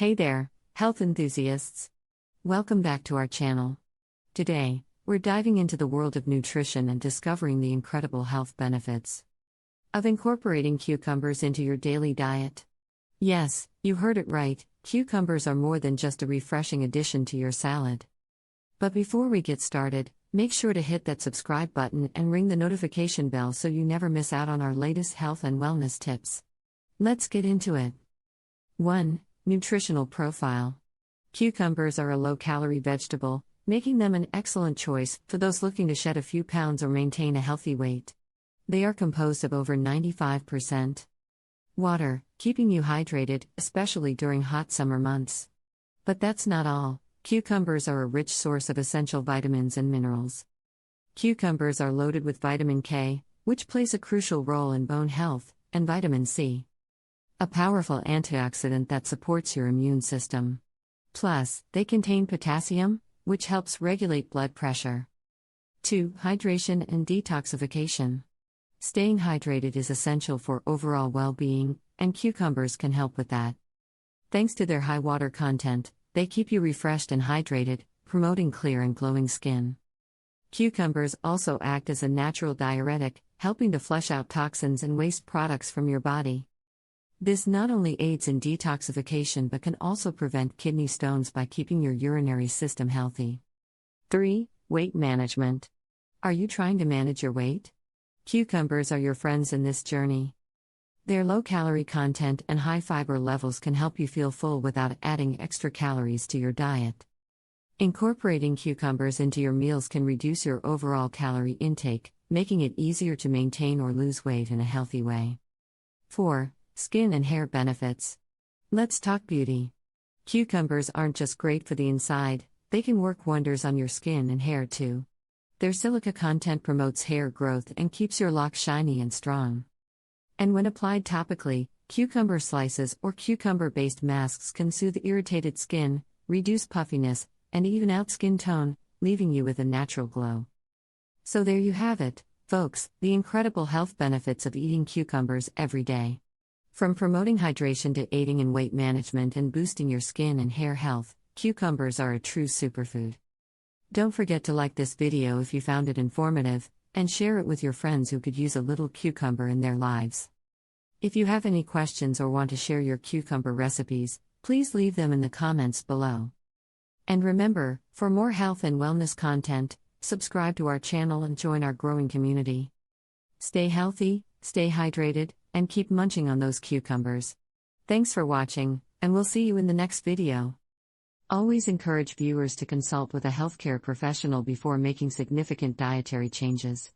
Hey there, health enthusiasts! Welcome back to our channel. Today, we're diving into the world of nutrition and discovering the incredible health benefits of incorporating cucumbers into your daily diet. Yes, you heard it right, cucumbers are more than just a refreshing addition to your salad. But before we get started, make sure to hit that subscribe button and ring the notification bell so you never miss out on our latest health and wellness tips. Let's get into it. 1. Nutritional Profile. Cucumbers are a low-calorie vegetable, making them an excellent choice for those looking to shed a few pounds or maintain a healthy weight. They are composed of over 95% water, keeping you hydrated, especially during hot summer months. But that's not all. Cucumbers are a rich source of essential vitamins and minerals. Cucumbers are loaded with vitamin K, which plays a crucial role in bone health, and vitamin C, a powerful antioxidant that supports your immune system. Plus, they contain potassium, which helps regulate blood pressure. 2. Hydration and detoxification. Staying hydrated is essential for overall well-being, and cucumbers can help with that. Thanks to their high water content, they keep you refreshed and hydrated, promoting clear and glowing skin. Cucumbers also act as a natural diuretic, helping to flush out toxins and waste products from your body. This not only aids in detoxification but can also prevent kidney stones by keeping your urinary system healthy. 3. Weight management. Are you trying to manage your weight? Cucumbers are your friends in this journey. Their low-calorie content and high fiber levels can help you feel full without adding extra calories to your diet. Incorporating cucumbers into your meals can reduce your overall calorie intake, making it easier to maintain or lose weight in a healthy way. 4. Skin and hair benefits. Let's talk beauty. Cucumbers aren't just great for the inside, they can work wonders on your skin and hair too. Their silica content promotes hair growth and keeps your locks shiny and strong. And when applied topically, cucumber slices or cucumber-based masks can soothe irritated skin, reduce puffiness, and even out skin tone, leaving you with a natural glow. So there you have it, folks, the incredible health benefits of eating cucumbers every day. From promoting hydration to aiding in weight management and boosting your skin and hair health, cucumbers are a true superfood. Don't forget to like this video if you found it informative, and share it with your friends who could use a little cucumber in their lives. If you have any questions or want to share your cucumber recipes, please leave them in the comments below. And remember, for more health and wellness content, subscribe to our channel and join our growing community. Stay healthy, stay hydrated, and keep munching on those cucumbers. Thanks for watching, and we'll see you in the next video. Always encourage viewers to consult with a healthcare professional before making significant dietary changes.